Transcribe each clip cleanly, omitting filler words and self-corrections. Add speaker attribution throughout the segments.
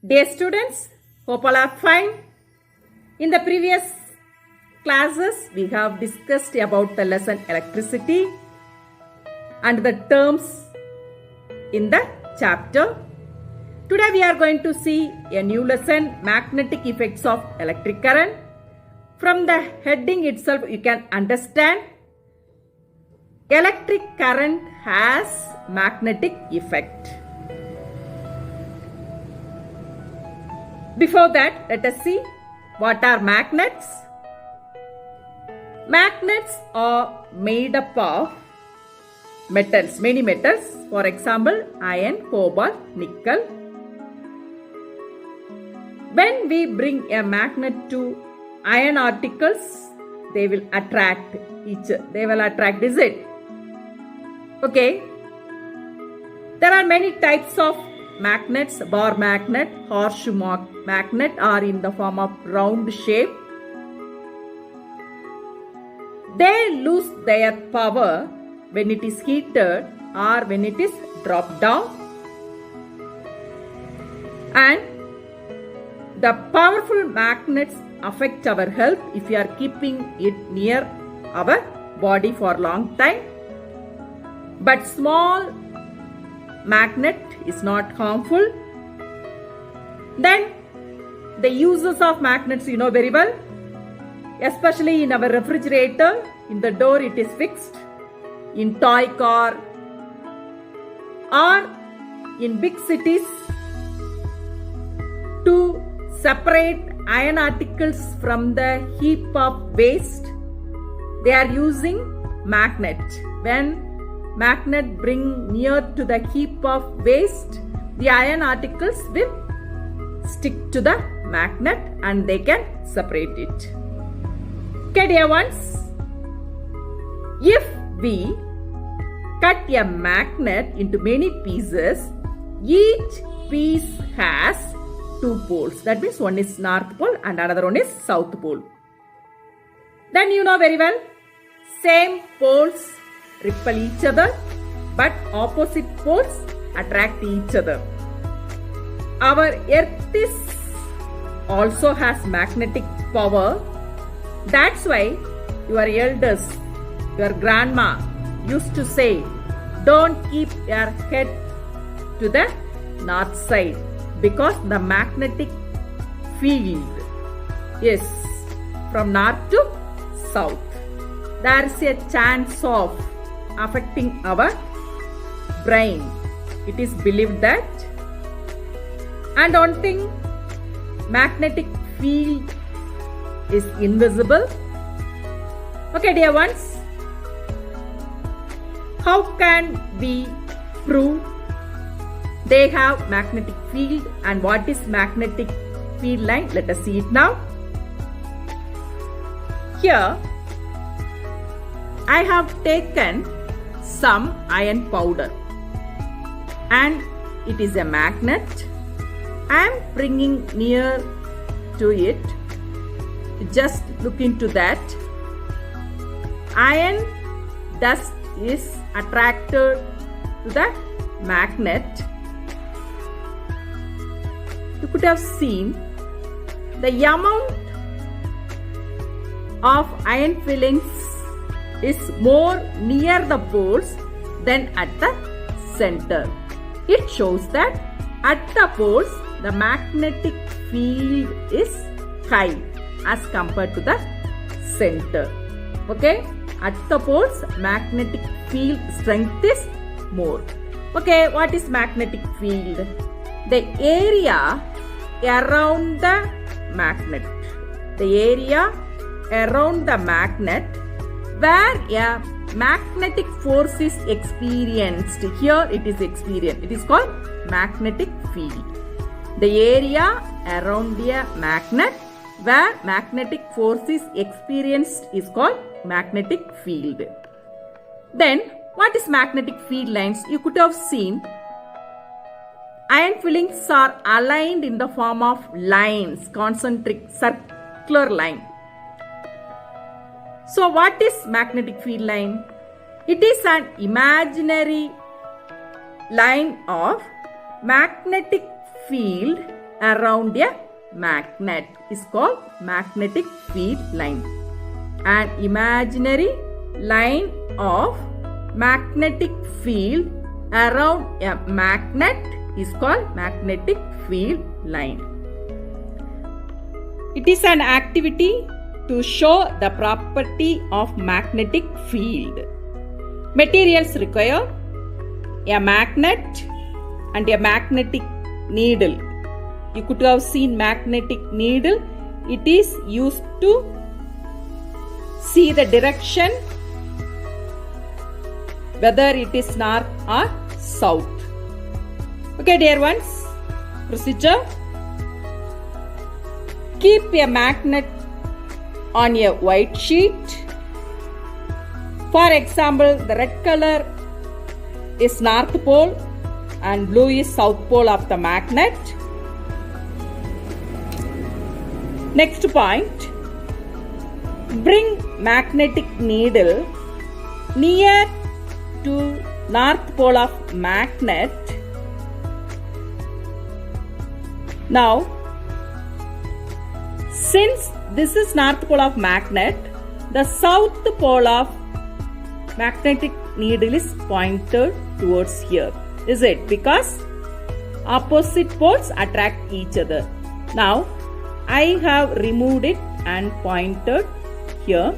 Speaker 1: Dear students, hope all are fine. In the previous classes, we have discussed about the lesson electricity and the terms in the chapter. Today we are going to see a new lesson, magnetic effects of electric current. From the heading itself, you can understand electric current has magnetic effect. Before that, let us see what are magnets. Magnets are made up of metals, many metals. For example, iron, cobalt, nickel. When we bring a magnet to iron articles, they will attract is it? Okay. There are many types of magnets. Bar magnet, horseshoe magnet are in the form of round shape. They lose their power when it is heated or when it is dropped down. And the powerful magnets affect our health if we are keeping it near our body for a long time. But small magnet is not harmful. Then the uses of magnets you know very well, especially in our refrigerator. In the door it is fixed, in toy car or in big cities to separate iron articles from the heap of waste. They are using magnet. When magnet bring near to the heap of waste, the iron articles will stick to the magnet and they can separate it. Okay, dear ones, if we cut a magnet into many pieces, each piece has two poles. That means one is north pole and another one is south pole. Then you know very well, same poles repel each other, but opposite poles attract each other. Our earth is also has magnetic power. That's why your elders, your grandma used to say, don't keep your head to the north side because the magnetic field is from north to south. There is a chance of affecting our brain. It is believed that. And one thing, magnetic field is invisible. Okay, dear ones, how can we prove they have magnetic field and what is magnetic field line? Let us see it now. Here I have taken some iron powder and it is a magnet. I am bringing near to it. Just look into that. Iron dust is attracted to the magnet. You could have seen the amount of iron fillings is more near the poles than at the center. It shows that at the poles the magnetic field is high as compared to the center. Okay, at the poles magnetic field strength is more. Okay, what is magnetic field? The area around the magnet. The area around the magnet where a magnetic force is experienced. Here it is experienced. It is called magnetic field. The area around a magnet where magnetic force is experienced is called magnetic field. Then what is magnetic field lines? You could have seen iron fillings are aligned in the form of lines, concentric circular line. So what is magnetic field line? It is an imaginary line of magnetic field around a magnet is called magnetic field line. An imaginary line of magnetic field around a magnet is called magnetic field line. It is an activity to show the property of magnetic field. Materials require a magnet and a magnetic needle. You could have seen magnetic needle. It is used to see the direction, whether it is north or south. Okay, dear ones, procedure. Keep a magnet on a white sheet. For example, the red color is north pole and blue is south pole of the magnet. Next point, bring magnetic needle near to north pole of magnet. Now, since this is north pole of magnet, the south pole of magnetic needle is pointed towards here. Is it? Because opposite poles attract each other. Now, I have removed it and pointed here.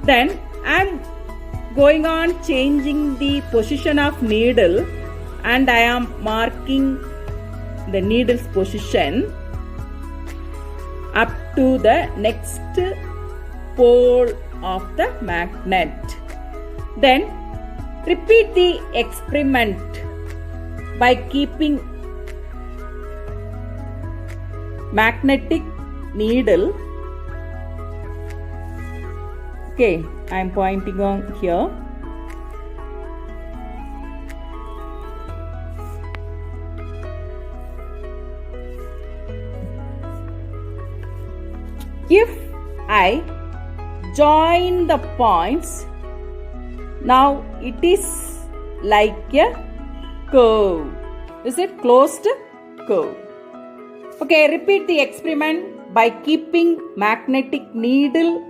Speaker 1: Then I am going on changing the position of needle and I am marking the needle's position up to the next pole of the magnet. Then repeat the experiment by keeping magnetic needle. Okay, I am pointing on here. If I join the points, now it is like a curve. Is it closed curve? Okay, repeat the experiment by keeping magnetic needle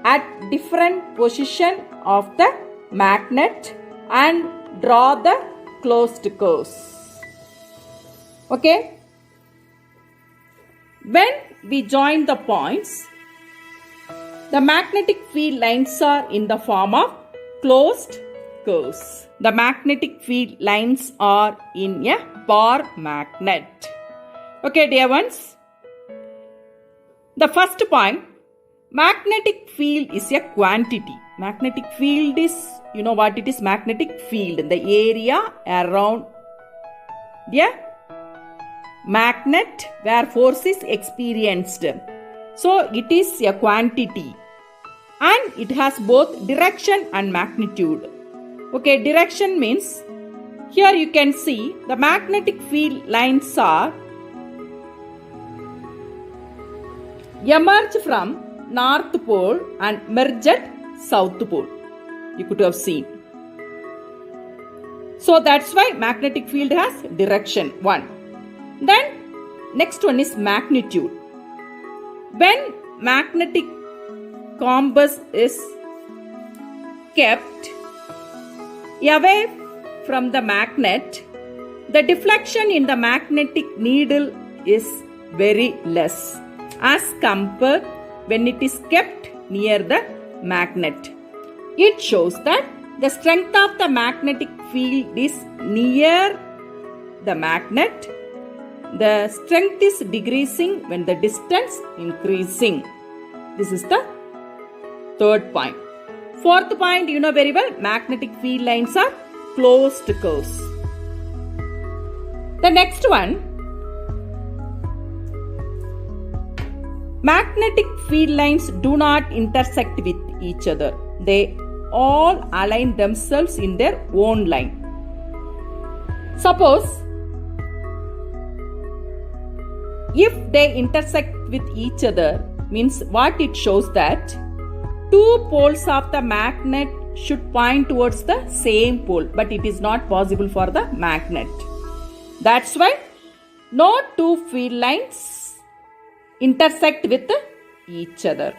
Speaker 1: at different position of the magnet and draw the closed curves. Okay. When we join the points, the magnetic field lines are in the form of closed curves. The magnetic field lines are in a bar magnet. Okay, dear ones. The first point, magnetic field is a quantity. Magnetic field is, you know what it is? Magnetic field, the area around the magnet where force is experienced. So it is a quantity and it has both direction and magnitude. Okay, direction means here you can see the magnetic field lines are emerge from north pole and merge at south pole. You could have seen. So that's why magnetic field has direction 1. Then next one is magnitude. When magnetic compass is kept away from the magnet, the deflection in the magnetic needle is very less as compared when it is kept near the magnet. It shows that the strength of the magnetic field is near the magnet. The strength is decreasing when the distance increasing. This is the third point. Fourth point, you know very well, magnetic field lines are closed curves. The next one, magnetic field lines do not intersect with each other. They all align themselves in their own line. Suppose if they intersect with each other, means what it shows that two poles of the magnet should point towards the same pole, but it is not possible for the magnet. That's why No two field lines intersect with each other.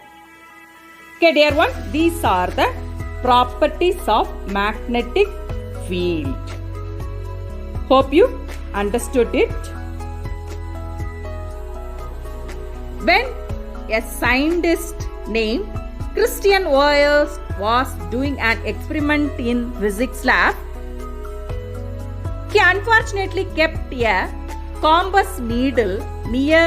Speaker 1: Okay, dear one, these are the properties of magnetic field. Hope you understood it. When a scientist named Christian Oyers was doing an experiment in physics lab, he unfortunately kept a compass needle near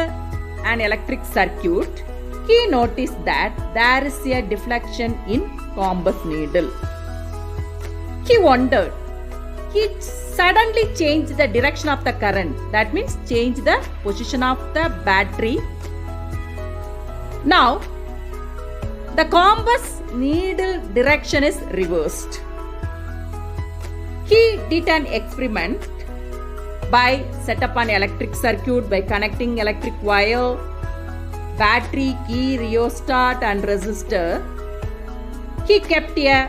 Speaker 1: an electric circuit. He noticed that there is a deflection in compass needle. He wondered. He suddenly changed the direction of the current. That means change the position of the battery. Now, the compass needle direction is reversed. He did an experiment by set up an electric circuit by connecting electric wire, battery, key, rheostat and resistor. He kept a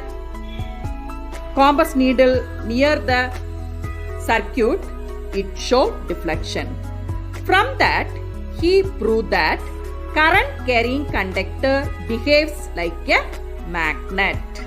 Speaker 1: compass needle near the circuit. It showed deflection. From that, he proved that current carrying conductor behaves like a magnet.